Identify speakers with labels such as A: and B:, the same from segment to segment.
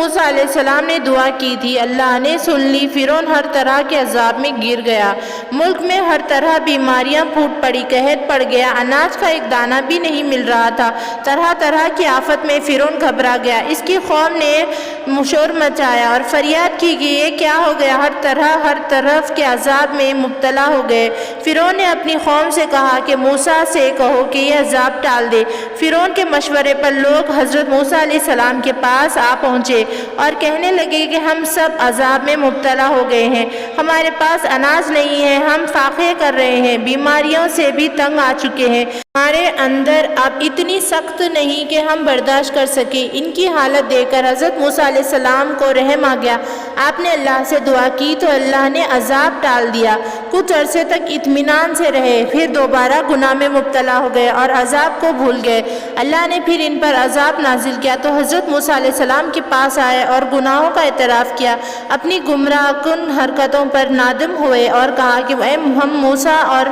A: موسیٰ علیہ السلام نے دعا کی تھی، اللہ نے سن لی۔ فرعون ہر طرح کے عذاب میں گر گیا، ملک میں ہر طرح بیماریاں پھوٹ پڑی، قحط پڑ گیا، اناج کا ایک دانہ بھی نہیں مل رہا تھا۔ طرح طرح کی آفت میں فرعون گھبرا گیا، اس کی قوم نے شور مچایا اور فریاد کی کہ یہ کیا ہو گیا، ہر طرف کے عذاب میں مبتلا ہو گئے۔ فرعون نے اپنی قوم سے کہا کہ موسیٰ سے کہو کہ یہ عذاب ٹال دے۔ فرعون کے مشورے پر لوگ حضرت موسیٰ علیہ السلام کے پاس آ پہنچے اور کہنے لگے کہ ہم سب عذاب میں مبتلا ہو گئے ہیں، ہمارے پاس اناج نہیں ہے، ہم فاقے کر رہے ہیں، بیماریوں سے بھی تنگ آ چکے ہیں، ہمارے اندر اب اتنی سخت نہیں کہ ہم برداشت کر سکیں۔ ان کی حالت دیکھ کر حضرت موسیٰ علیہ السلام کو رحم آ گیا، آپ نے اللہ سے دعا کی تو اللہ نے عذاب ٹال دیا۔ کچھ عرصے تک اطمینان سے رہے، پھر دوبارہ گناہ میں مبتلا ہو گئے اور عذاب کو بھول گئے۔ اللہ نے پھر ان پر عذاب نازل کیا تو حضرت موسیٰ علیہ السلام کے پاس آئے اور گناہوں کا اعتراف کیا، اپنی گمراہ کن حرکتوں پر نادم ہوئے اور کہا کہ ہم موسیٰ اور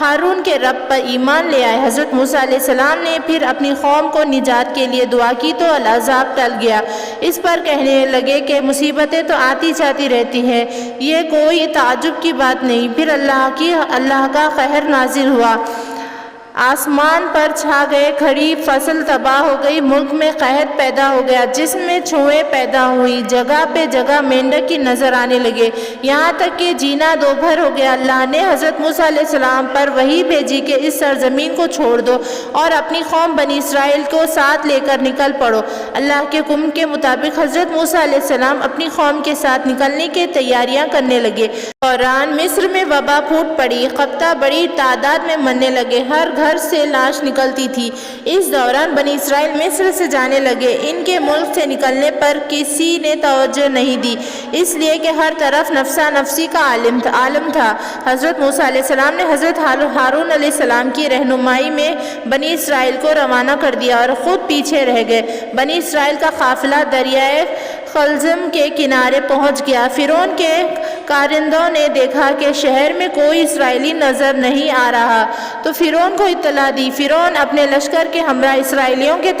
A: ہارون کے رب پر ایمان لے آئے۔ حضرت موسیٰ علیہ السلام نے پھر اپنی قوم کو نجات کے لیے دعا کی تو عذاب ٹل گیا۔ اس پر کہنے لگے کہ مصیبتیں تو آتی جاتی رہتی ہیں، یہ کوئی تعجب کی بات نہیں۔ پھر اللہ کا قہر نازل ہوا، آسمان پر چھا گئے، کھڑی فصل تباہ ہو گئی، ملک میں قحط پیدا ہو گیا، جس میں چھوئیں پیدا ہوئی، جگہ پہ جگہ مینڈک کی نظر آنے لگے، یہاں تک کہ جینا دوبھر ہو گیا۔ اللہ نے حضرت موسیٰ علیہ السلام پر وحی بھیجی کہ اس سرزمین کو چھوڑ دو اور اپنی قوم بنی اسرائیل کو ساتھ لے کر نکل پڑو۔ اللہ کے حکم کے مطابق حضرت موسیٰ علیہ السلام اپنی قوم کے ساتھ نکلنے کی تیاریاں کرنے لگے۔ دوران مصر میں وبا پھوٹ پڑی، قحط بڑی تعداد میں مرنے لگے، ہر گھر سے لاش نکلتی تھی۔ اس دوران بنی اسرائیل مصر سے جانے لگے، ان کے ملک سے نکلنے پر کسی نے توجہ نہیں دی، اس لیے کہ ہر طرف نفسا نفسی کا عالم تھا۔ حضرت موسیٰ علیہ السلام نے حضرت ہارون علیہ السلام کی رہنمائی میں بنی اسرائیل کو روانہ کر دیا اور خود پیچھے رہ گئے۔ بنی اسرائیل کا قافلہ دریائے قلزم کے کنارے پہنچ گیا۔ فرعون کے کارندوں نے دیکھا کہ شہر میں کوئی اسرائیلی نظر نہیں آ رہا تو فرعون کو اطلاع دی۔ فرعون اپنے لشکر کے ہمراہ اسرائیلیوں کے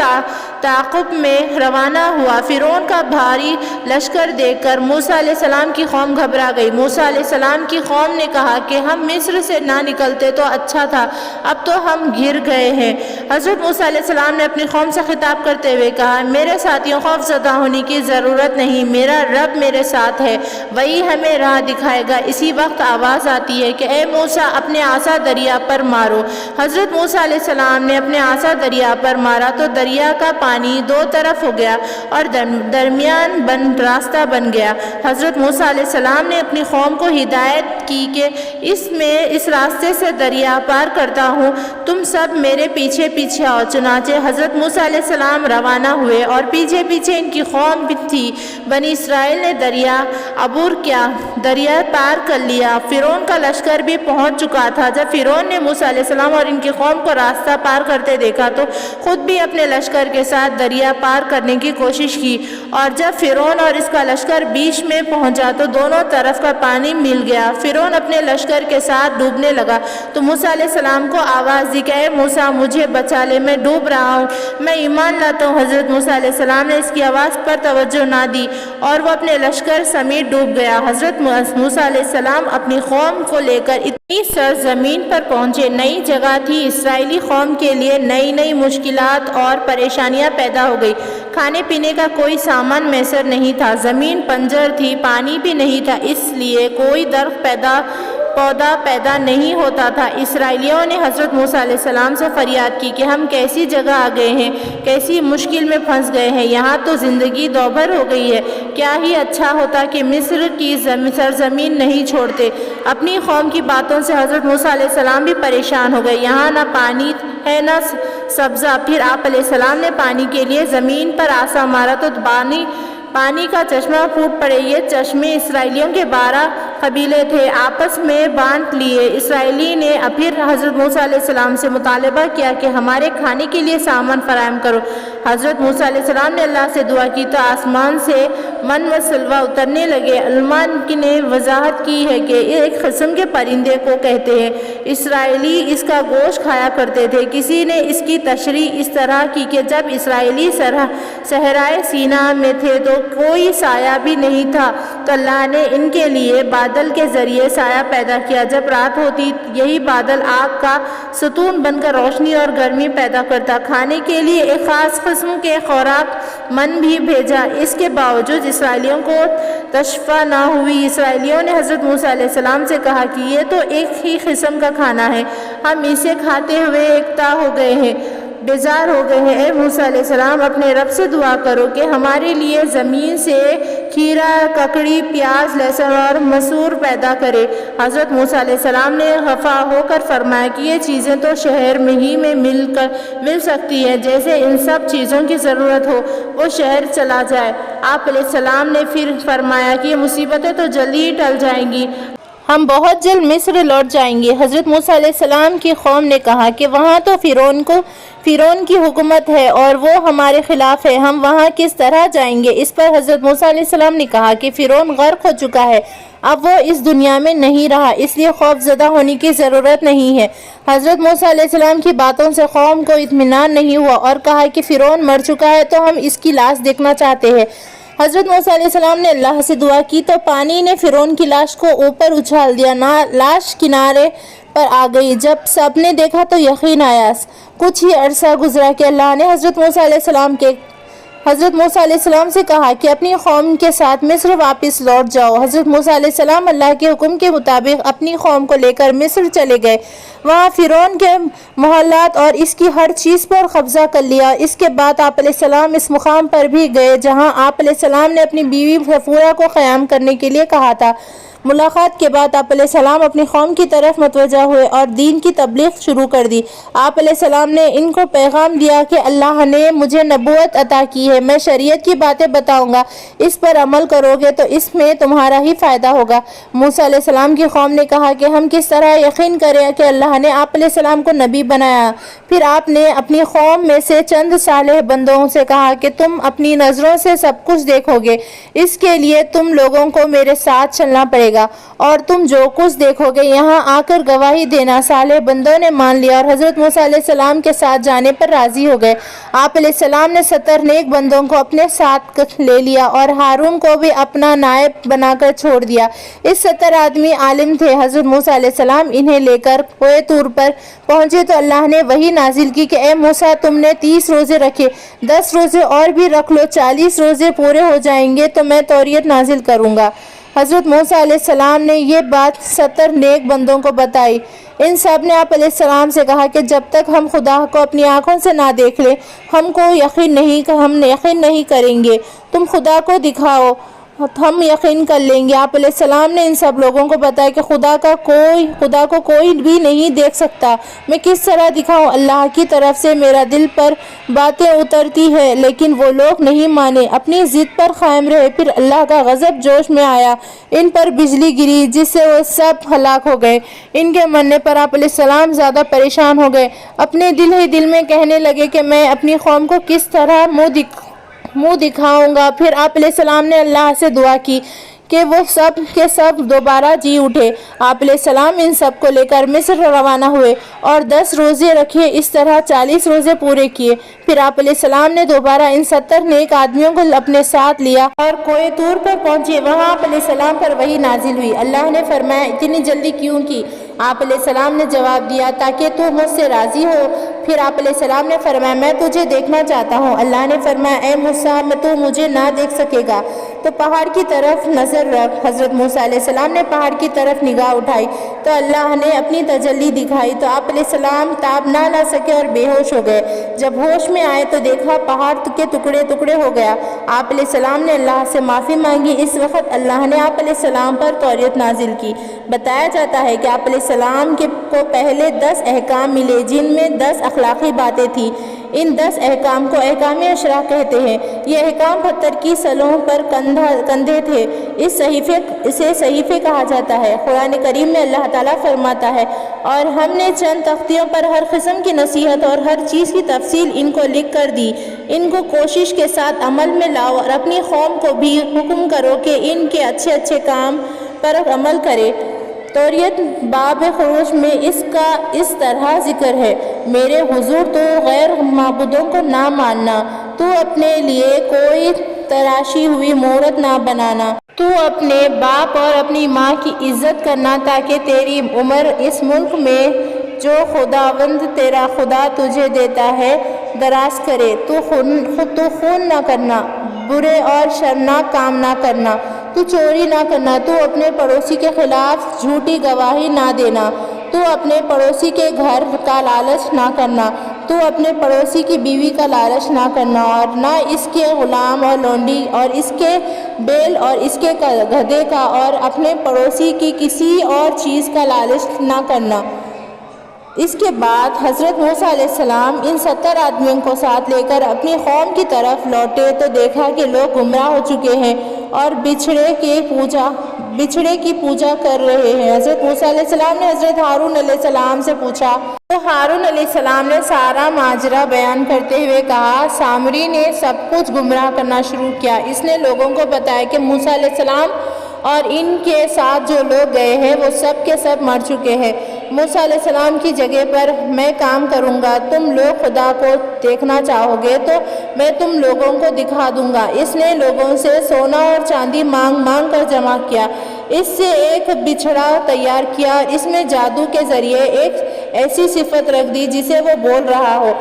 A: تعاقب میں روانہ ہوا۔ فرعون کا بھاری لشکر دیکھ کر موسیٰ علیہ السلام کی قوم گھبرا گئی۔ موسیٰ علیہ السلام کی قوم نے کہا کہ ہم مصر سے نہ نکلتے تو اچھا تھا، اب تو ہم گر گئے ہیں۔ حضرت موسیٰ علیہ السلام نے اپنی قوم سے خطاب کرتے ہوئے کہا، میرے ساتھیوں، خوف زدہ ہونے کی ضرورت نہیں، میرا رب میرے ساتھ ہے، وہی ہمیں راہ دکھائے گا۔ اسی وقت آواز آتی ہے کہ اے موسیٰ، اپنے عصا دریا پر مارو۔ حضرت موسیٰ علیہ السلام نے اپنے عصا دریا پر مارا تو دریا کا پانی دو طرف ہو گیا اور درمیان راستہ بن گیا۔ حضرت موسیٰ علیہ السلام نے اپنی قوم کو ہدایت کی کہ اس راستے سے دریا پار کرتا ہوں، تم سب میرے پیچھے پیچھے آؤ۔ چنانچہ حضرت موسیٰ علیہ السلام روانہ ہوئے اور پیچھے پیچھے ان کی قوم بھی تھی۔ بنی اسرائیل نے دریا عبور کیا، دریا پار کر لیا۔ فرعون کا لشکر بھی پہنچ چکا تھا۔ جب فرعون نے موسیٰ علیہ السلام اور ان کی قوم کو راستہ پار کرتے دیکھا تو خود بھی اپنے لشکر کے ساتھ دریا پار کرنے کی کوشش کی، اور جب فرعون اور اس کا لشکر بیچ میں پہنچا تو دونوں طرف کا پانی مل گیا۔ فرعون اپنے لشکر کے ساتھ ڈوبنے لگا تو موسیٰ علیہ السلام کو آواز دی کہ اے موسیٰ، مجھے بچا لے، میں ڈوب رہا ہوں، میں ایمان لاتا ہوں۔ حضرت موسیٰ علیہ السلام نے اس کی آواز پر توجہ نہ دی اور وہ اپنے لشکر سمیت ڈوب گیا۔ حضرت موسیٰ علیہ السلام اپنی قوم کو لے کر اتنی سرزمین پر پہنچے، نئی جگہ تھی، اسرائیلی قوم کے لیے نئی مشکلات اور پریشانیاں پیدا ہو گئی۔ کھانے پینے کا کوئی سامان میسر نہیں تھا، زمین بنجر تھی، پانی بھی نہیں تھا، اس لیے کوئی درخت پودا پیدا نہیں ہوتا تھا۔ اسرائیلیوں نے حضرت موسیٰ علیہ السلام سے فریاد کی کہ ہم کیسی جگہ آ گئے ہیں، کیسی مشکل میں پھنس گئے ہیں، یہاں تو زندگی دوبھر ہو گئی ہے، کیا ہی اچھا ہوتا کہ مصر کی سرزمین نہیں چھوڑتے۔ اپنی قوم کی باتوں سے حضرت موسیٰ علیہ السلام بھی پریشان ہو گئے، یہاں نہ پانی ہے نہ سبزہ۔ پھر آپ علیہ السلام نے پانی کے لیے زمین پر عصا مارا تو پانی کا چشمہ پھوٹ پڑے۔ یہ چشمے اسرائیلیوں کے 12 قبیلے تھے، آپس میں بانٹ لیے۔ اسرائیلی نے پھر حضرت موسیٰ علیہ السلام سے مطالبہ کیا کہ ہمارے کھانے کے لیے سامان فراہم کرو۔ حضرت موسیٰ علیہ السلام نے اللہ سے دعا کی تو آسمان سے من و سلوہ اترنے لگے۔ علماء نے وضاحت کی ہے کہ ایک قسم کے پرندے کو کہتے ہیں۔ اسرائیلی اس کا گوشت کھایا کرتے تھے۔ کسی نے اس کی تشریح اس طرح کی کہ جب اسرائیلی صحرائے سینا میں تھے تو کوئی سایہ بھی نہیں تھا، تو اللہ نے ان کے لیے بادل کے ذریعے سایہ پیدا کیا۔ جب رات ہوتی یہی بادل آگ کا ستون بن کر روشنی اور گرمی پیدا کرتا۔ کھانے کے لیے ایک خاص قسم کے خوراک من بھی بھیجا۔ اس کے باوجود اسرائیلیوں کو تشفیع نہ ہوئی۔ اسرائیلیوں نے حضرت موسیٰ علیہ السلام سے کہا کہ یہ تو ایک ہی قسم کا کھانا ہے، ہم اسے کھاتے ہوئے یکتا ہو گئے ہیں، بیزار ہو گئے ہیں۔ اے موسیٰ علیہ السلام، اپنے رب سے دعا کرو کہ ہمارے لیے زمین سے کھیرا، ککڑی، پیاز، لہسن اور مسور پیدا کرے۔ حضرت موسیٰ علیہ السلام نے خفا ہو کر فرمایا کہ یہ چیزیں تو شہر میں مل سکتی ہیں، جیسے ان سب چیزوں کی ضرورت ہو وہ شہر چلا جائے۔ آپ علیہ السلام نے پھر فرمایا کہ یہ مصیبتیں تو جلدی ہی ٹل جائیں گی، ہم بہت جلد مصر لوٹ جائیں گے۔ حضرت موسیٰ علیہ السلام کی قوم نے کہا کہ وہاں تو فرعون کی حکومت ہے اور وہ ہمارے خلاف ہے، ہم وہاں کس طرح جائیں گے؟ اس پر حضرت موسیٰ علیہ السلام نے کہا کہ فرعون غرق ہو چکا ہے، اب وہ اس دنیا میں نہیں رہا، اس لیے خوف زدہ ہونے کی ضرورت نہیں ہے۔ حضرت موسیٰ علیہ السلام کی باتوں سے قوم کو اطمینان نہیں ہوا اور کہا کہ فرعون مر چکا ہے تو ہم اس کی لاش دیکھنا چاہتے ہیں۔ حضرت موسیٰ علیہ السلام نے اللہ سے دعا کی تو پانی نے فرعون کی لاش کو اوپر اچھال دیا، لاش کنارے پر آ گئی۔ جب سب نے دیکھا تو یقین آیا۔ کچھ ہی عرصہ گزرا کہ اللہ نے حضرت موسیٰ علیہ السلام سے کہا کہ اپنی قوم کے ساتھ مصر واپس لوٹ جاؤ۔ حضرت موسیٰ علیہ السلام اللہ کے حکم کے مطابق اپنی قوم کو لے کر مصر چلے گئے۔ وہاں فرعون کے محلات اور اس کی ہر چیز پر قبضہ کر لیا۔ اس کے بعد آپ علیہ السلام اس مقام پر بھی گئے جہاں آپ علیہ السلام نے اپنی بیوی صفورہ کو قیام کرنے کے لیے کہا تھا۔ ملاقات کے بعد آپ علیہ السلام اپنی قوم کی طرف متوجہ ہوئے اور دین کی تبلیغ شروع کر دی۔ آپ علیہ السلام نے ان کو پیغام دیا کہ اللہ نے مجھے نبوت عطا کی ہے، میں شریعت کی باتیں بتاؤں گا، اس پر عمل کرو گے تو اس میں تمہارا ہی فائدہ ہوگا۔ موسیٰ علیہ السلام کی قوم نے کہا کہ ہم کس طرح یقین کریں کہ اللہ نے آپ علیہ السلام کو نبی بنایا؟ پھر آپ نے اپنی قوم میں سے چند صالح بندوں سے کہا کہ تم اپنی نظروں سے سب کچھ دیکھو گے، اس کے لیے تم لوگوں کو میرے ساتھ چلنا پڑے گا اور تم جو کچھ دیکھو گے یہاں آ کر گواہی دینا۔ صالح بندوں نے مان لیا اور حضرت موسیٰ علیہ السلام کے ساتھ جانے پر راضی ہو گئے۔ آپ علیہ السلام نے 70 نیک بندوں کو اپنے ساتھ لے لیا اور ہارون کو بھی اپنا نائب بنا کر چھوڑ دیا۔ اس 70 آدمی عالم تھے۔ حضرت موسیٰ علیہ السلام انہیں لے کر کوہ طور پر پہنچے تو اللہ نے وحی نازل کی کہ اے موسیٰ، تم نے 30 روزے رکھے، 10 روزے اور بھی رکھ لو، 40 روزے پورے ہو جائیں گے تو میں توریت نازل کروں گا۔ حضرت موسیٰ علیہ السلام نے یہ بات 70 نیک بندوں کو بتائی۔ ان سب نے آپ علیہ السلام سے کہا کہ جب تک ہم خدا کو اپنی آنکھوں سے نہ دیکھ لیں ہم یقین نہیں کریں گے، تم خدا کو دکھاؤ ہم یقین کر لیں گے۔ آپ علیہ السلام نے ان سب لوگوں کو بتایا کہ خدا کو کوئی بھی نہیں دیکھ سکتا، میں کس طرح دکھاؤں؟ اللہ کی طرف سے میرا دل پر باتیں اترتی ہے، لیکن وہ لوگ نہیں مانے، اپنی ضد پر قائم رہے۔ پھر اللہ کا غضب جوش میں آیا، ان پر بجلی گری جس سے وہ سب ہلاک ہو گئے۔ ان کے مرنے پر آپ علیہ السلام زیادہ پریشان ہو گئے، اپنے دل ہی دل میں کہنے لگے کہ میں اپنی قوم کو کس طرح منہ دکھاؤں گا۔ پھر آپ علیہ السلام نے اللہ سے دعا کی کہ وہ سب کے سب دوبارہ جی اٹھے۔ آپ علیہ السلام ان سب کو لے کر مصر روانہ ہوئے اور 10 روزے رکھے، اس طرح 40 روزے پورے کیے۔ پھر آپ علیہ السلام نے دوبارہ ان 70 نیک آدمیوں کو اپنے ساتھ لیا اور کوہ طور پر پہنچے۔ وہاں آپ علیہ السلام پر وحی نازل ہوئی۔ اللہ نے فرمایا اتنی جلدی کیوں کی؟ آپ علیہ السلام نے جواب دیا تاکہ تو مجھ سے راضی ہو۔ پھر آپ علیہ السلام نے فرمایا میں تجھے دیکھنا چاہتا ہوں۔ اللہ نے فرمایا اے موسیٰ تو مجھے نہ دیکھ سکے گا تو پہاڑ کی طرف نظر رکھ۔ حضرت موسیٰ علیہ السلام نے پہاڑ کی طرف نگاہ اٹھائی تو اللہ نے اپنی تجلی دکھائی تو آپ علیہ السلام تاب نہ لا سکے اور بے ہوش ہو گئے۔ جب ہوش میں آئے تو دیکھا پہاڑ کے ٹکڑے ٹکڑے ہو گیا۔ آپ علیہ السلام نے اللہ سے معافی مانگی۔ اس وقت اللہ نے آپ علیہ السلام پر توریت نازل کی۔ بتایا جاتا ہے کہ آپ علیہ السلام کو پہلے 10 احکام ملے جن میں 10 اخلاقی باتیں تھیں۔ ان 10 احکام کو احکام عشرہ کہتے ہیں۔ یہ احکام پتھر کی سلوں پر کندھے تھے۔ اسے صحیفے کہا جاتا ہے۔ قرآن کریم میں اللہ تعالیٰ فرماتا ہے اور ہم نے چند تختیوں پر ہر قسم کی نصیحت اور ہر چیز کی تفصیل ان کو لکھ کر دی۔ ان کو کوشش کے ساتھ عمل میں لاؤ اور اپنی قوم کو بھی حکم کرو کہ ان کے اچھے اچھے کام پر عمل کرے۔ توریت باب خروج میں اس کا اس طرح ذکر ہے: میرے حضور، تو غیر معبودوں کو نہ ماننا، تو اپنے لیے کوئی تراشی ہوئی مورت نہ بنانا، تو اپنے باپ اور اپنی ماں کی عزت کرنا تاکہ تیری عمر اس ملک میں جو خداوند تیرا خدا تجھے دیتا ہے دراز کرے، تو خون نہ کرنا، برے اور شرمناک کام نہ کرنا، تو چوری نہ کرنا، تو اپنے پڑوسی کے خلاف جھوٹی گواہی نہ دینا، تو اپنے پڑوسی کے گھر کا لالچ نہ کرنا، تو اپنے پڑوسی کی بیوی کا لالچ نہ کرنا، اور نہ اس کے غلام اور لونڈی اور اس کے بیل اور اس کے گدھے کا، اور اپنے پڑوسی کی کسی اور چیز کا لالچ نہ کرنا۔ اس کے بعد حضرت موسیٰ علیہ السلام ان 70 آدمیوں کو ساتھ لے کر اپنی قوم کی طرف لوٹے تو دیکھا کہ لوگ گمراہ ہو چکے ہیں اور بچھڑے کی پوجا کر رہے ہیں۔ حضرت موسیٰ علیہ السلام نے حضرت ہارون علیہ السلام سے پوچھا تو ہارون علیہ السلام نے سارا ماجرا بیان کرتے ہوئے کہا، سامری نے سب کچھ گمراہ کرنا شروع کیا۔ اس نے لوگوں کو بتایا کہ موسیٰ علیہ السلام اور ان کے ساتھ جو لوگ گئے ہیں وہ سب کے سب مر چکے ہیں۔ موسیٰ علیہ السلام کی جگہ پر میں کام کروں گا، تم لوگ خدا کو دیکھنا چاہو گے تو میں تم لوگوں کو دکھا دوں گا۔ اس نے لوگوں سے سونا اور چاندی مانگ مانگ کر جمع کیا، اس سے ایک بچھڑا تیار کیا اور اس میں جادو کے ذریعے ایک ایسی صفت رکھ دی جسے وہ بول رہا ہو۔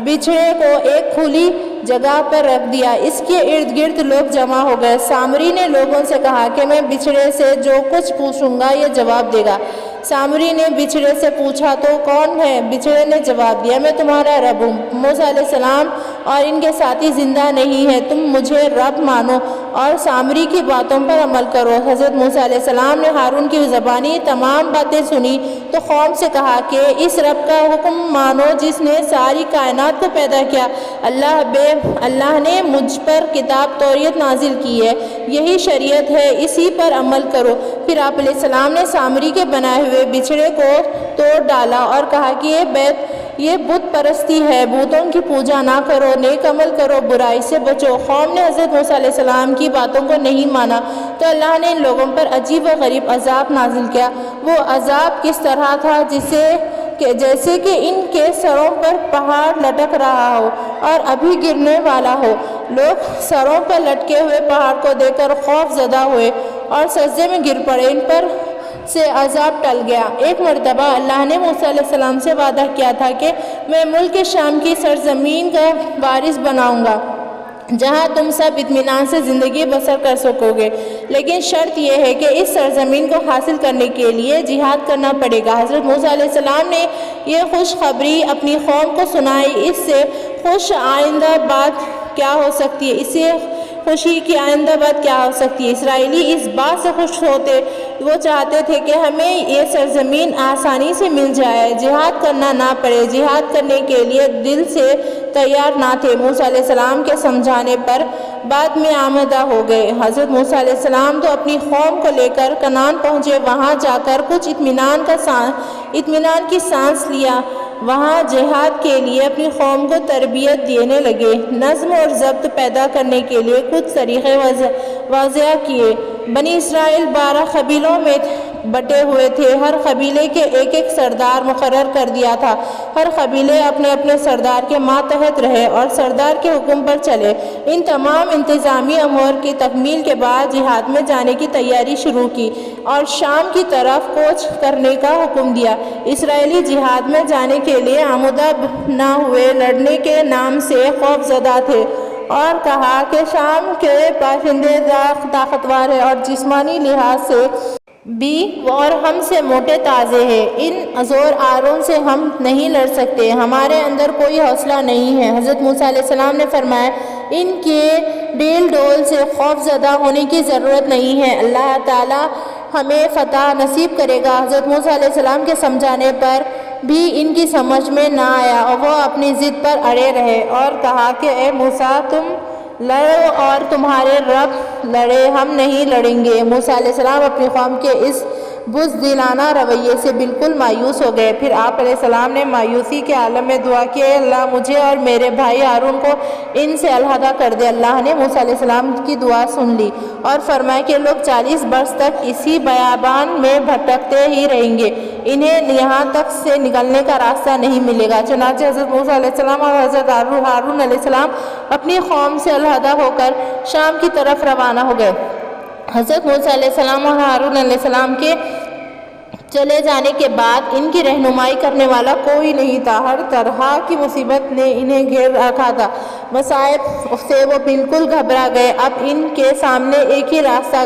A: بچھڑے کو ایک کھلی جگہ پر رکھ دیا، اس کے ارد گرد لوگ جمع ہو گئے۔ سامری نے لوگوں سے کہا کہ میں بچھڑے سے جو کچھ پوچھوں گا یہ جواب دے گا۔ سامری نے بچھڑے سے پوچھا تو کون ہے؟ بچھڑے نے جواب دیا، میں تمہارا رب ہوں۔ موسیٰ علیہ السلام اور ان کے ساتھی زندہ نہیں ہیں، تم مجھے رب مانو اور سامری کی باتوں پر عمل کرو۔ حضرت موسیٰ علیہ السلام نے ہارون کی زبانی تمام باتیں سنی تو قوم سے کہا کہ اس رب کا حکم مانو جس نے ساری کائنات کو پیدا کیا۔ اللہ نے مجھ پر کتاب توریت نازل کی ہے، یہی شریعت ہے، اسی پر عمل کرو۔ پھر آپ علیہ السلام نے سامری کے بنائے ہوئے بچھڑے کو توڑ ڈالا اور کہا کہ یہ بت پرستی ہے، بتوں کی پوجا نہ کرو، نیک عمل کرو، برائی سے بچو۔ قوم نے حضرت موسیٰ علیہ السلام کی باتوں کو نہیں مانا تو اللہ نے ان لوگوں پر عجیب و غریب عذاب نازل کیا۔ وہ عذاب کس طرح تھا جیسے کہ ان کے سروں پر پہاڑ لٹک رہا ہو اور ابھی گرنے والا ہو۔ لوگ سروں پر لٹکے ہوئے پہاڑ کو دیکھ کر خوف زدہ ہوئے اور سجدے میں گر پڑے، ان پر سے عذاب ٹل گیا۔ ایک مرتبہ اللہ نے موسیٰ علیہ السلام سے وعدہ کیا تھا کہ میں ملک شام کی سرزمین کا وارث بناؤں گا جہاں تم سب اطمینان سے زندگی بسر کر سکو گے، لیکن شرط یہ ہے کہ اس سرزمین کو حاصل کرنے کے لیے جہاد کرنا پڑے گا۔ حضرت موسیٰ علیہ السلام نے یہ خوشخبری اپنی قوم کو سنائی۔ اس سے خوش آئندہ بات کیا ہو سکتی ہے؟ اس سے خوشی کی آئندہ بات کیا ہو سکتی ہے؟ اسرائیلی اس بات سے خوش ہوتے، وہ چاہتے تھے کہ ہمیں یہ سرزمین آسانی سے مل جائے، جہاد کرنا نہ پڑے۔ جہاد کرنے کے لیے دل سے تیار نہ تھے۔ موسیٰ علیہ السلام کے سمجھانے پر بعد میں آمادہ ہو گئے۔ حضرت موسیٰ علیہ السلام تو اپنی قوم کو لے کر کنعان پہنچے، وہاں جا کر کچھ اطمینان کی سانس لیا، وہاں جہاد کے لیے اپنی قوم کو تربیت دینے لگے، نظم اور ضبط پیدا کرنے کے لیے کچھ طریقے واضح کیے۔ بنی اسرائیل 12 قبیلوں میں بٹے ہوئے تھے، ہر قبیلے کے ایک ایک سردار مقرر کر دیا تھا۔ ہر قبیلے اپنے اپنے سردار کے ماتحت رہے اور سردار کے حکم پر چلے۔ ان تمام انتظامی امور کی تکمیل کے بعد جہاد میں جانے کی تیاری شروع کی اور شام کی طرف کوچ کرنے کا حکم دیا۔ اسرائیلی جہاد میں جانے کے لیے آمادہ نہ ہوئے، لڑنے کے نام سے خوف زدہ تھے اور کہا کہ شام کے باشندے طاقتور ہیں اور جسمانی لحاظ سے بھی اور ہم سے موٹے تازے ہیں، ان زور آروں سے ہم نہیں لڑ سکتے، ہمارے اندر کوئی حوصلہ نہیں ہے۔ حضرت موسیٰ علیہ السلام نے فرمایا، ان کے ڈیل ڈول سے خوف زدہ ہونے کی ضرورت نہیں ہے، اللہ تعالیٰ ہمیں فتح نصیب کرے گا۔ حضرت موسیٰ علیہ السلام کے سمجھانے پر بھی ان کی سمجھ میں نہ آیا اور وہ اپنی ضد پر اڑے رہے اور کہا کہ اے موسیٰ، تم لڑو اور تمہارے رب لڑے، ہم نہیں لڑیں گے۔ موسیٰ علیہ السلام اپنی قوم کے اس بزدلانہ رویے سے بالکل مایوس ہو گئے۔ پھر آپ علیہ السلام نے مایوسی کے عالم میں دعا کی، اے اللہ مجھے اور میرے بھائی ہارون کو ان سے علیحدہ کر دے۔ اللہ نے موسیٰ علیہ السلام کی دعا سن لی اور فرمایا کہ لوگ 40 برس تک اسی بیابان میں بھٹکتے ہی رہیں گے، انہیں یہاں تک سے نکلنے کا راستہ نہیں ملے گا۔ چنانچہ حضرت موسیٰ علیہ السلام اور حضرت ہارون علیہ السلام اپنی قوم سے علیحدہ ہو کر شام کی طرف روانہ ہو گئے۔ حضرت موسیٰ علیہ السلام اور ہارون علیہ السلام کے چلے جانے کے بعد ان کی رہنمائی کرنے والا کوئی نہیں تھا۔ ہر طرح کی مصیبت نے انہیں گھیر رکھا تھا، مصائب سے وہ بالکل گھبرا گئے۔ اب ان کے سامنے ایک ہی راستہ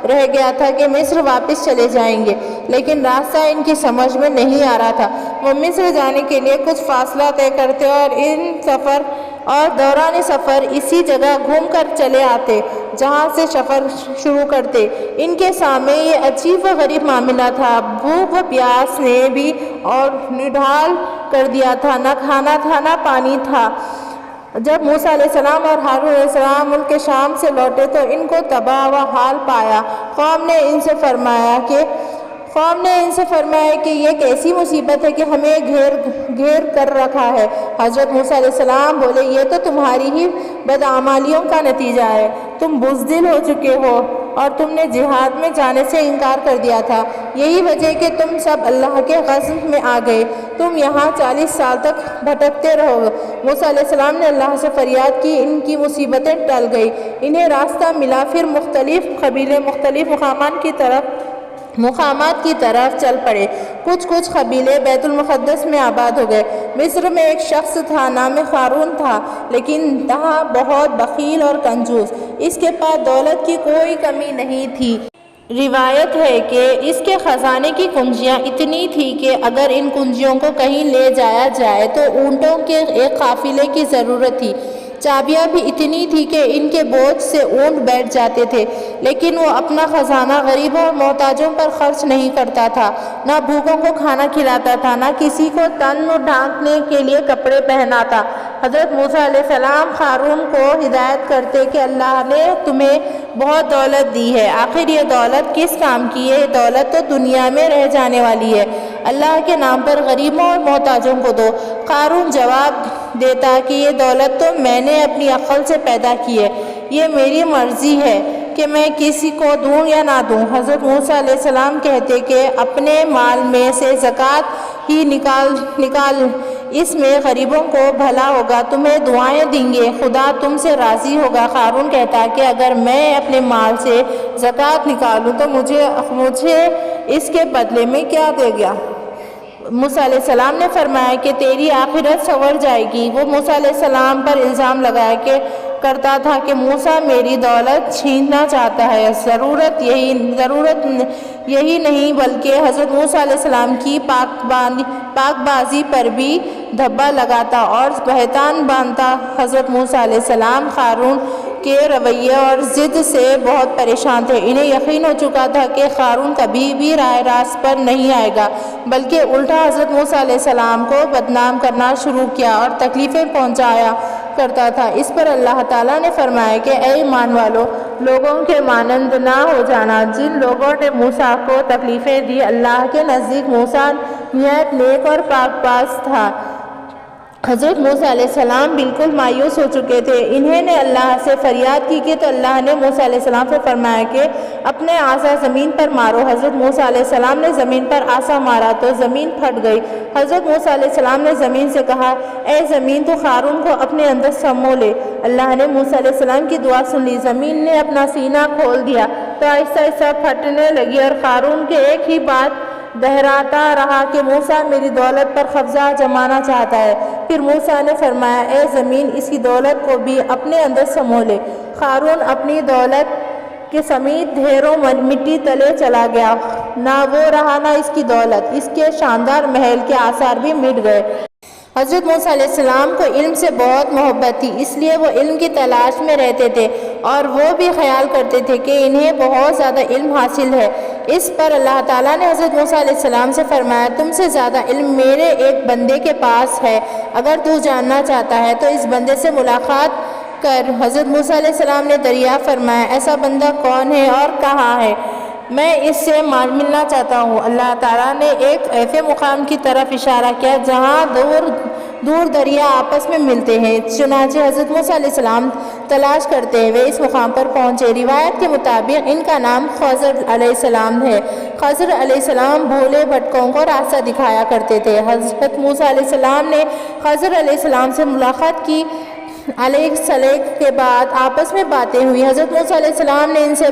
A: رہ گیا تھا کہ مصر واپس چلے جائیں گے، لیکن راستہ ان کی سمجھ میں نہیں آ رہا تھا۔ وہ مصر جانے کے لیے کچھ فاصلہ طے کرتے اور دوران سفر اسی جگہ گھوم کر چلے آتے جہاں سے سفر شروع کرتے۔ ان کے سامنے یہ عجیب و غریب معاملہ تھا، بھوک و پیاس نے بھی اور نڈھال کر دیا تھا، نہ کھانا تھا نہ پانی تھا۔ جب موسیٰ علیہ السلام اور ہارون علیہ السلام ملک شام سے لوٹے تو ان کو تباہ و حال پایا۔ قوم نے ان سے فرمایا کہ یہ کیسی مصیبت ہے کہ ہمیں گھیر کر رکھا ہے۔ حضرت موسیٰ علیہ السلام بولے، یہ تو تمہاری ہی بدعمالیوں کا نتیجہ ہے۔ تم بزدل ہو چکے ہو اور تم نے جہاد میں جانے سے انکار کر دیا تھا، یہی وجہ کہ تم سب اللہ کے غضب میں آ گئے۔ تم یہاں 40 سال تک بھٹکتے رہو گے۔ موسیٰ علیہ السلام نے اللہ سے فریاد کی، ان کی مصیبتیں ٹل گئی، انہیں راستہ ملا۔ پھر مختلف قبیلے مختلف مقامات کی طرف چل پڑے۔ کچھ قبیلے بیت المقدس میں آباد ہو گئے۔ مصر میں ایک شخص تھا، نام قارون تھا، لیکن تھا بہت بخیل اور کنجوس۔ اس کے پاس دولت کی کوئی کمی نہیں تھی۔ روایت ہے کہ اس کے خزانے کی کنجیاں اتنی تھی کہ اگر ان کنجیوں کو کہیں لے جایا جائے تو اونٹوں کے ایک قافلے کی ضرورت تھی۔ چابیاں بھی اتنی تھی کہ ان کے بوجھ سے اونٹ بیٹھ جاتے تھے، لیکن وہ اپنا خزانہ غریبوں اور محتاجوں پر خرچ نہیں کرتا تھا، نہ بھوکوں کو کھانا کھلاتا تھا، نہ کسی کو تن ڈھانکنے کے لیے کپڑے پہناتا۔ حضرت موسیٰ علیہ السلام قارون کو ہدایت کرتے کہ اللہ نے تمہیں بہت دولت دی ہے، آخر یہ دولت کس کام کی ہے؟ یہ دولت تو دنیا میں رہ جانے والی ہے، اللہ کے نام پر غریبوں اور محتاجوں کو دو۔ قارون جواب دیتا کہ یہ دولت تو میں نے اپنی عقل سے پیدا کی ہے، یہ میری مرضی ہے کہ میں کسی کو دوں یا نہ دوں۔ حضرت موسیٰ علیہ السلام کہتے کہ اپنے مال میں سے زکوٰۃ ہی نکال، اس میں غریبوں کو بھلا ہوگا، تمہیں دعائیں دیں گے، خدا تم سے راضی ہوگا۔ قارون کہتا کہ اگر میں اپنے مال سے زکوٰۃ نکالوں تو مجھے اس کے بدلے میں کیا دے گا؟ موسیٰ علیہ السلام نے فرمایا کہ تیری آخرت سنور جائے گی۔ وہ موسیٰ علیہ السلام پر الزام لگایا کرتا تھا کہ موسیٰ میری دولت چھیننا چاہتا ہے۔ ضرورت یہی نہیں بلکہ حضرت موسیٰ علیہ السلام کی پاک بازی پر بھی دھبا لگاتا اور بہتان باندھتا۔ حضرت موسیٰ علیہ السلام قارون کے رویے اور ضد سے بہت پریشان تھے۔ انہیں یقین ہو چکا تھا کہ قارون کبھی بھی راہ راست پر نہیں آئے گا، بلکہ الٹا حضرت موسیٰ علیہ السلام کو بدنام کرنا شروع کیا اور تکلیفیں پہنچایا کرتا تھا۔ اس پر اللہ تعالیٰ نے فرمایا کہ اے ایمان والو، لوگوں کے مانند نہ ہو جانا جن لوگوں نے موسیٰ کو تکلیفیں دی۔ اللہ کے نزدیک موسیٰ نہایت نیک اور پاک باز تھا۔ حضرت موسیٰ علیہ السلام بالکل مایوس ہو چکے تھے۔ انہیں نے اللہ سے فریاد کی تو اللہ نے موسیٰ علیہ السلام سے فرمایا کہ اپنے عصا زمین پر مارو۔ حضرت موسیٰ علیہ السلام نے زمین پر عصا مارا تو زمین پھٹ گئی۔ حضرت موسیٰ علیہ السلام نے زمین سے کہا، اے زمین تو قارون کو اپنے اندر سمو لے۔ اللہ نے موسیٰ علیہ السلام کی دعا سن لی، زمین نے اپنا سینہ کھول دیا تو آہستہ آہستہ پھٹنے لگی اور قارون کے ایک ہی بات دہراتا رہا کہ موسیٰ میری دولت پر قبضہ جمانا چاہتا ہے۔ پھر موسیٰ نے فرمایا، اے زمین اس کی دولت کو بھی اپنے اندر سمو لے۔ قارون اپنی دولت کے سمیت ڈھیروں مٹی تلے چلا گیا، نہ وہ رہا نہ اس کی دولت، اس کے شاندار محل کے آثار بھی مٹ گئے۔ حضرت موسیٰ علیہ السلام کو علم سے بہت محبت تھی، اس لیے وہ علم کی تلاش میں رہتے تھے اور وہ بھی خیال کرتے تھے کہ انہیں بہت زیادہ علم حاصل ہے۔ اس پر اللہ تعالیٰ نے حضرت موسیٰ علیہ السلام سے فرمایا، تم سے زیادہ علم میرے ایک بندے کے پاس ہے، اگر تو جاننا چاہتا ہے تو اس بندے سے ملاقات کر۔ حضرت موسیٰ علیہ السلام نے دریافت فرمایا، ایسا بندہ کون ہے اور کہاں ہے؟ میں اس سے ملنا چاہتا ہوں۔ اللہ تعالیٰ نے ایک ایسے مقام کی طرف اشارہ کیا جہاں دور دریا آپس میں ملتے ہیں، چنانچہ حضرت موسیٰ علیہ السلام تلاش کرتے ہوئے اس مقام پر پہنچے۔ روایت کے مطابق ان کا نام خضر علیہ السلام ہے۔ خضر علیہ السلام بھولے بھٹکوں کو راستہ دکھایا کرتے تھے۔ حضرت موسیٰ علیہ السلام نے خضر علیہ السلام سے ملاقات کی۔ علیہ السلام کے بعد آپس میں باتیں ہوئی۔ حضرت موسیٰ علیہ السلام نے ان سے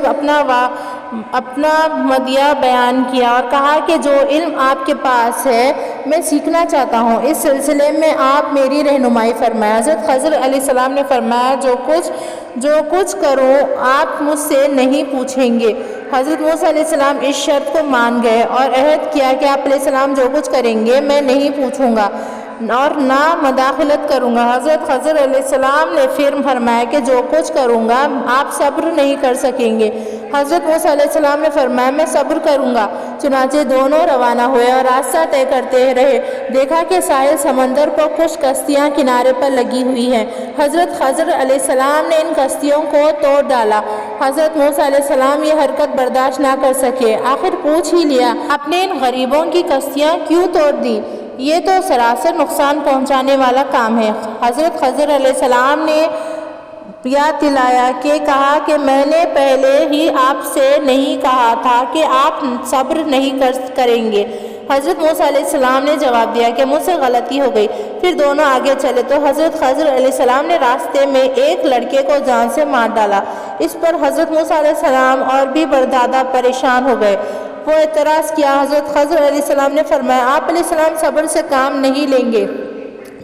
A: اپنا مدعا بیان کیا اور کہا کہ جو علم آپ کے پاس ہے میں سیکھنا چاہتا ہوں، اس سلسلے میں آپ میری رہنمائی فرمائیں۔ حضرت خضر علیہ السلام نے فرمایا جو کچھ کروں آپ مجھ سے نہیں پوچھیں گے۔ حضرت موسیٰ علیہ السلام اس شرط کو مان گئے اور عہد کیا کہ آپ علیہ السلام جو کچھ کریں گے میں نہیں پوچھوں گا اور نہ مداخلت کروں گا۔ حضرت خضر علیہ السلام نے پھر فرمایا کہ جو کچھ کروں گا آپ صبر نہیں کر سکیں گے۔ حضرت موسیٰ علیہ السلام نے فرمایا میں صبر کروں گا۔ چنانچہ دونوں روانہ ہوئے اور راستہ طے کرتے رہے۔ دیکھا کہ ساحل سمندر پر کچھ کشتیاں کنارے پر لگی ہوئی ہیں۔ حضرت خضر علیہ السلام نے ان کشتیوں کو توڑ ڈالا۔ حضرت موسیٰ علیہ السلام یہ حرکت برداشت نہ کر سکے، آخر پوچھ ہی لیا، اپنے ان غریبوں کی کشتیاں کیوں توڑ دی؟ یہ تو سراسر نقصان پہنچانے والا کام ہے۔ حضرت خضر علیہ السلام نے یاد دلایا کہ کہا کہ میں نے پہلے ہی آپ سے نہیں کہا تھا کہ آپ صبر نہیں کریں گے۔ حضرت موسیٰ علیہ السلام نے جواب دیا کہ مجھ سے غلطی ہو گئی۔ پھر دونوں آگے چلے تو حضرت خضر علیہ السلام نے راستے میں ایک لڑکے کو جان سے مار ڈالا۔ اس پر حضرت موسیٰ علیہ السلام اور بھی زیادہ پریشان ہو گئے۔ وہ اعتراض کیا۔ حضرت خضر علیہ السلام نے فرمایا آپ علیہ السلام صبر سے کام نہیں لیں گے۔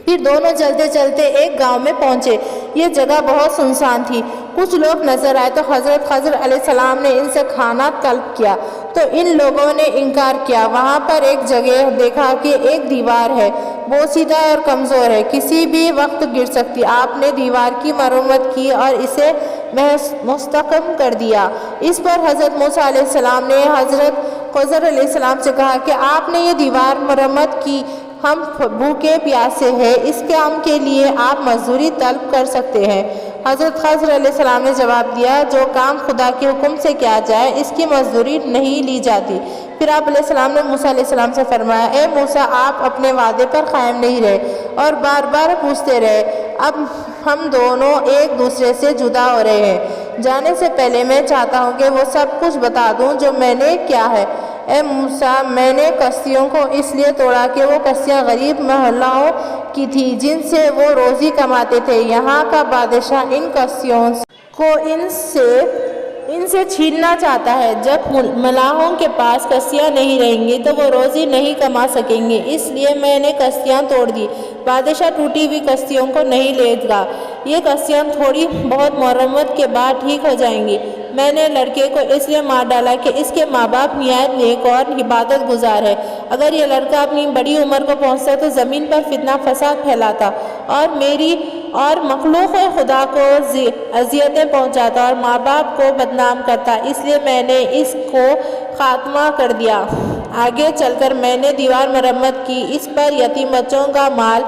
A: پھر دونوں چلتے چلتے ایک گاؤں میں پہنچے۔ یہ جگہ بہت سنسان تھی۔ کچھ لوگ نظر آئے تو حضرت خضر علیہ السلام نے ان سے کھانا طلب کیا تو ان لوگوں نے انکار کیا۔ وہاں پر ایک جگہ دیکھا کہ ایک دیوار ہے، بوسیدہ اور کمزور ہے، کسی بھی وقت گر سکتی۔ آپ نے دیوار کی مرمت کی اور اسے مستحکم کر دیا۔ اس پر حضرت موسیٰ علیہ السلام نے حضرت خضر علیہ السلام سے کہا کہ آپ نے یہ دیوار مرمت کی، ہم بھوکے پیاسے ہیں، اس کام کے لیے آپ مزدوری طلب کر سکتے ہیں۔ حضرت خضر علیہ السلام نے جواب دیا جو کام خدا کے حکم سے کیا جائے اس کی مزدوری نہیں لی جاتی۔ پھر آپ علیہ السلام نے موسیٰ علیہ السلام سے فرمایا اے موسیٰ آپ اپنے وعدے پر قائم نہیں رہے اور بار بار پوچھتے رہے، اب ہم دونوں ایک دوسرے سے جدا ہو رہے ہیں۔ جانے سے پہلے میں چاہتا ہوں کہ وہ سب کچھ بتا دوں جو میں نے کیا ہے۔ اے موسیٰ میں نے کشتیوں کو اس لیے توڑا کہ وہ کشتیاں غریب محلوں کی تھی جن سے وہ روزی کماتے تھے۔ یہاں کا بادشاہ ان کشتیوں کو ان سے چھیننا چاہتا ہے۔ جب ملاحوں کے پاس کشتیاں نہیں رہیں گی تو وہ روزی نہیں کما سکیں گے، اس لیے میں نے کشتیاں توڑ دی۔ بادشاہ ٹوٹی ہوئی کشتیوں کو نہیں لے گا، یہ کشتیاں تھوڑی بہت مرمت کے بعد ٹھیک ہو جائیں گی۔ میں نے لڑکے کو اس لیے مار ڈالا کہ اس کے ماں باپ نہایت نیک اور عبادت گزار ہے۔ اگر یہ لڑکا اپنی بڑی عمر کو پہنچتا تو زمین پر فتنہ فساد پھیلاتا اور میری اور مخلوق خدا کو اذیتیں پہنچاتا اور ماں باپ کو بدنام کرتا، اس لیے میں نے اس کو خاتمہ کر دیا۔ آگے چل کر میں نے دیوار مرمت کی، اس پر یتیم بچوں کا مال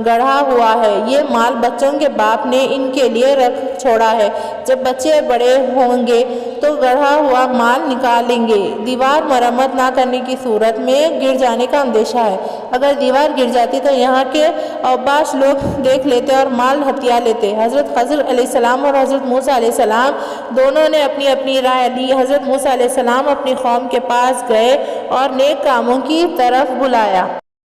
A: گڑھا ہوا ہے، یہ مال بچوں کے باپ نے ان کے لیے رکھ چھوڑا ہے، جب بچے بڑے ہوں گے تو گڑھا ہوا مال نکالیں گے۔ دیوار مرمت نہ کرنے کی صورت میں گر جانے کا اندیشہ ہے، اگر دیوار گر جاتی تو یہاں کے اوباش لوگ دیکھ لیتے اور مال ہتھیا لیتے۔ حضرت خضر علیہ السلام اور حضرت موسیٰ علیہ السلام دونوں نے اپنی اپنی رائے لی۔ حضرت موسیٰ علیہ السلام اپنی قوم کے پاس گئے اور نیک کاموں کی طرف بلایا۔